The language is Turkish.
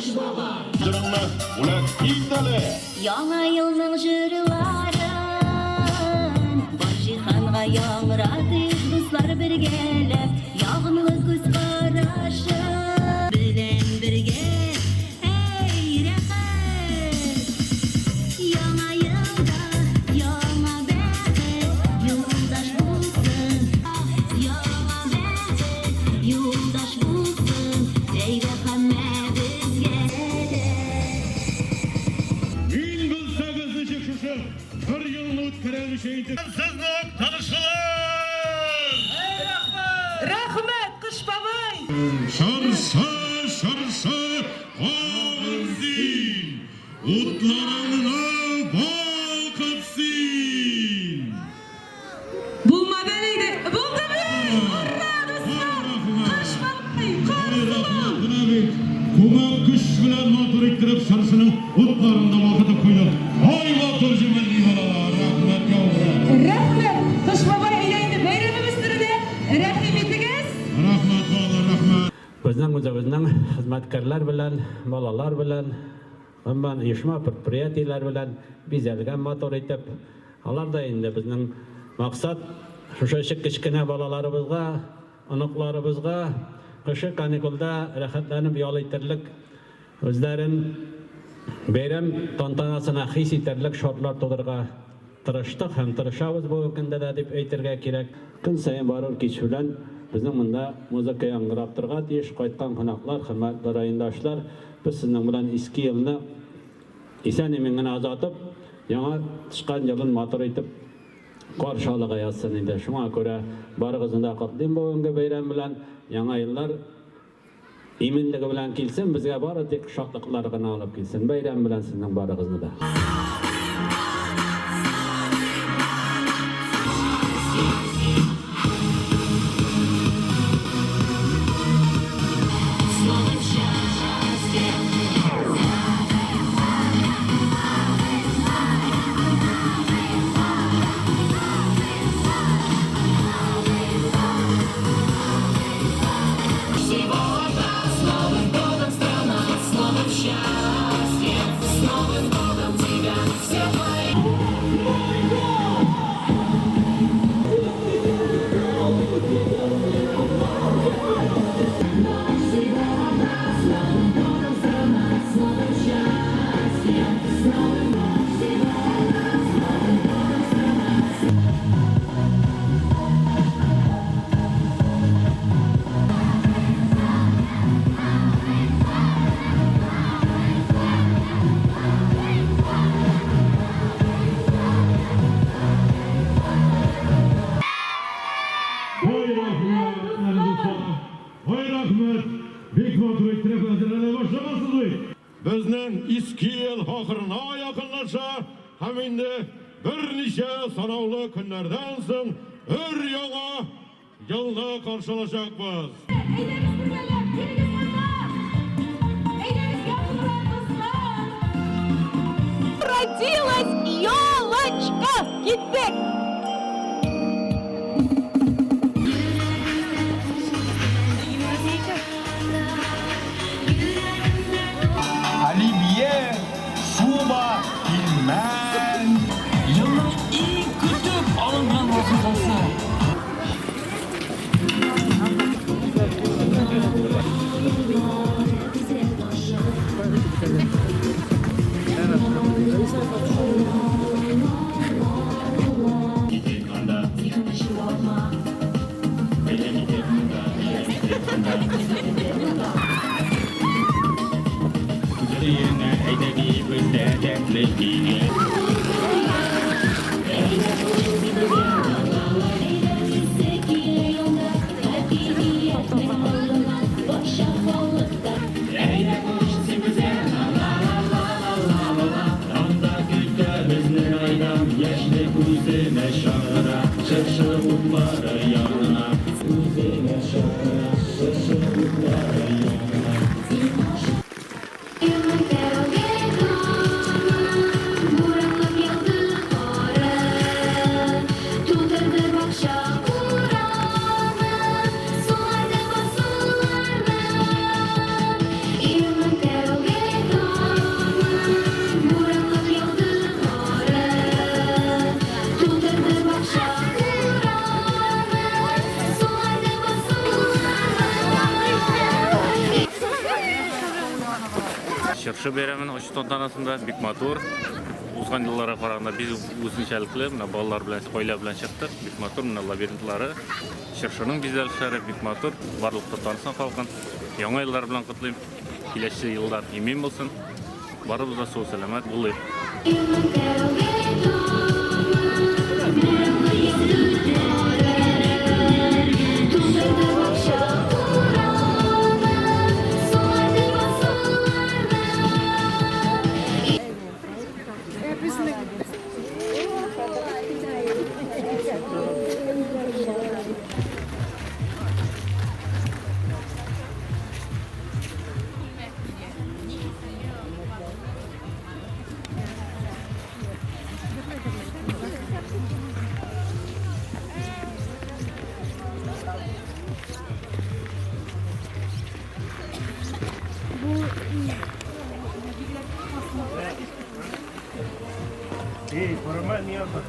Durma, ulan iddialı. Яңа елның җырларын Барҗиханга яңратып дуслар бергәләп ягымлы күз карашы белән бергә эй рәхәт Яңа елда яңа бәхет юлдаш булсын Яңа бәхет юлдаш булсын эй һәммәбезгә Her yılını ötkeren şeydir. Sizlik tanışılır. Rahmet Kış Babay. Şarsa ağzın. Utlarına balkatsın. Bulmadı neydi? Buldu mu? Hurra dostlar. Kış Babay. Kuma kış bilen motor ektirip şarsının utlarında vakıta koydu. Hay motor cümleli balalar. Rahmet yavrum. Rahmet Kış Babay eyleydi. Bayramımızdır de. Rahim etiniz. Rahmet balalar rahmet. Bizning o'zimizning xizmatkorlar bilan, bolalar bilan, hamman uyushma предприятиялар bilan bezalgan motor etib, ularda endi bizning maqsad o'sha kichkina bolalarimizga, onoqlarimizga qishi kanikulda rahatlanib yo'laytirlik, o'zlarin bayram tantanasini his etarlik shodlar to'dirga tirishdik ham tirishamiz bu kunda deb aytirga kerak. Kun sayin borib kech bilan bizning bunda muzika yangrab turgan ish qaytgan qonaqlar, hurmatli rayondoshlar, biz sizning bilan eski yilni eson-emin azotib, yangi chiqqan yilni motor etib qarshi olayotsin endi. Shunga ko'ra barig'izda qatdim bugungi bayram bilan yangi yillar eminligi bilan kelsin, bizga boridik shodliqlarni olib kelsin. Bayram bilan sizning barig'izda. Bizning eski yil oxirina yaqinlasha, ham endi bir necha sanoqli kunlardan so'ng ur-yangi yilni qarshilashakmiz. Родилась елочка. Китек. Alibiye, Şuba, İlmen. Yılın ilk kütüp alınan vazifesi. Quero Шыршы беремін ошы тантанасында бик матур. Узган жылларга караганда биз үзүнчөлүклүү мына балалар менен койлар менен чыктык. Бик матур мына лабиринтлары. Шыршынын безелиштери бик матур. Барлыкта танысын халкын. Яңа жылдар менен кутлуйм. Келесі жылдар эмин болсын. Барыбыз да сау саламат болайық. Hey, for a man, yeah, but